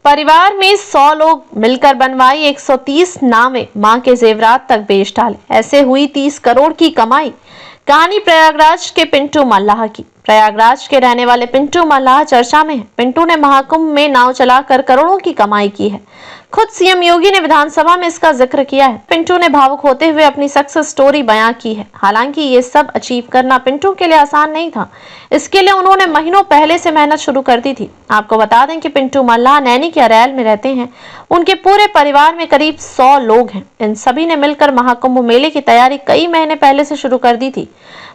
परिवार में 100 लोग मिलकर बनवाई 130 नावें, मां के जेवरात तक बेच डाले, ऐसे हुई 30 करोड़ की कमाई। कहानी प्रयागराज के पिंटू मल्लाह की। प्रयागराज के रहने वाले पिंटू मल्लाह चर्चा में है। पिंटू ने महाकुंभ में नाव चलाकर करोड़ों की कमाई की है। खुद सीएम योगी ने विधानसभा में इसका जिक्र किया है। पिंटू ने भावुक होते हुए अपनी सक्सेस स्टोरी बयां की है। हालांकि ये सब अचीव करना पिंटू के लिए आसान नहीं था। इसके लिए उन्होंने महीनों पहले से मेहनत शुरू कर दी थी। आपको बता दें कि पिंटू मल्लाह नैनी के अरैल में रहते हैं। उनके पूरे परिवार में करीब 100 लोग हैं। इन सभी ने मिलकर महाकुंभ मेले की तैयारी कई महीने पहले से शुरू कर दी थी।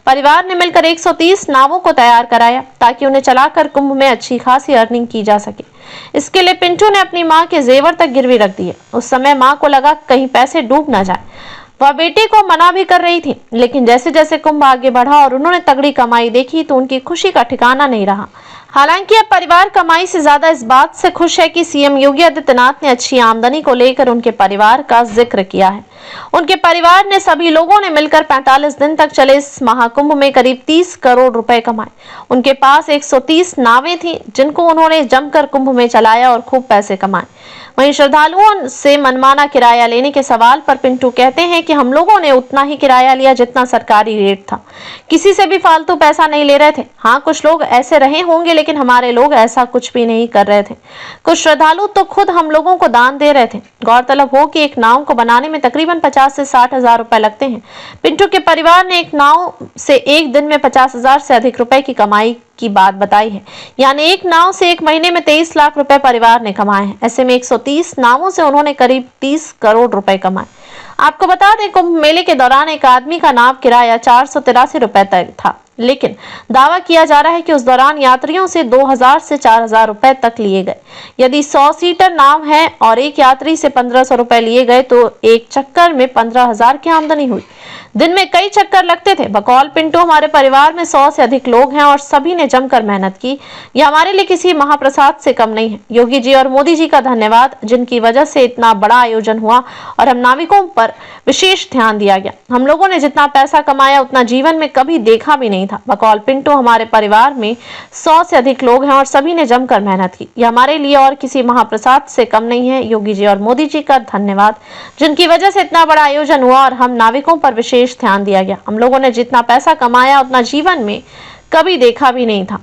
परिवार ने मिलकर 130 नावों को तैयार कराया ताकि उन्हें चलाकर कुंभ में अच्छी खासी अर्निंग की जा सके। इसके लिए पिंटू ने अपनी मां के जेवर तक गिरवी रख दिए। उस समय मां को लगा कहीं पैसे डूब ना जाए। वह बेटे को मना भी कर रही थी, लेकिन जैसे जैसे कुंभ आगे बढ़ा और उन्होंने तगड़ी कमाई देखी तो उनकी खुशी का ठिकाना नहीं रहा। हालांकि अब परिवार कमाई से ज्यादा इस बात से खुश है कि सीएम योगी आदित्यनाथ ने अच्छी आमदनी को लेकर उनके परिवार का जिक्र किया है। उनके परिवार ने सभी लोगों ने मिलकर 45 दिन तक चले इस महाकुंभ में करीब 30 करोड़ रुपए कमाए। उनके पास 130 नावें थीं, जिनको उन्होंने जमकर कुंभ में चलाया और खूब पैसे कमाए। वहीं श्रद्धालुओं से मनमाना किराया लेने के सवाल पर पिंटू कहते हैं कि हम लोगों ने उतना ही किराया लिया जितना सरकारी रेट था। किसी से भी फालतू पैसा नहीं ले रहे थे। हाँ, कुछ लोग ऐसे रहे होंगे, लेकिन हमारे लोग ऐसा कुछ भी नहीं कर रहे थे। कुछ श्रद्धालु तो खुद हम लोगों को दान दे रहे थे। गौरतलब हो कि एक नाव को बनाने में तकरीबन 50 से 60 हजार रुपए लगते हैं। पिंटू के परिवार ने एक नाव से एक दिन में 50 हजार से अधिक रुपए की कमाई की बात बताई है। यानी एक नाव से एक महीने में 23 लाख रुपए परिवार ने कमाए हैं। ऐसे में 130 नावों से उन्होंने करीब 30 करोड़ रुपए कमाए। आपको बता दें, कुंभ मेले के दौरान एक आदमी का नाव किराया 483 रुपए तक था, लेकिन दावा किया जा रहा है कि उस दौरान यात्रियों से 2000 से 4000 रुपए तक लिए गए। यदि 100 सीटर नाव है और एक यात्री से 1500 रुपए लिए गए तो एक चक्कर में 15,000 की आमदनी हुई। दिन में कई चक्कर लगते थे। बकौल पिंटू, हमारे परिवार में 100 से अधिक लोग हैं और सभी ने जमकर मेहनत की। यह हमारे लिए किसी महाप्रसाद से कम नहीं है। योगी जी और मोदी जी का धन्यवाद, जिनकी वजह से इतना बड़ा आयोजन हुआ और हम नाविकों पर विशेष ध्यान दिया गया। हम लोगों ने जितना पैसा कमाया उतना जीवन में कभी देखा भी नहीं था। बकौल पिंटू, हमारे परिवार में 100 से अधिक लोग हैं और सभी ने जमकर मेहनत की। यह हमारे लिए और किसी महाप्रसाद से कम नहीं है। योगी जी और मोदी जी का धन्यवाद, जिनकी वजह से इतना बड़ा आयोजन हुआ और हम नाविकों पर विशेष ध्यान दिया गया। हम लोगों ने जितना पैसा कमाया उतना जीवन में कभी देखा भी नहीं था।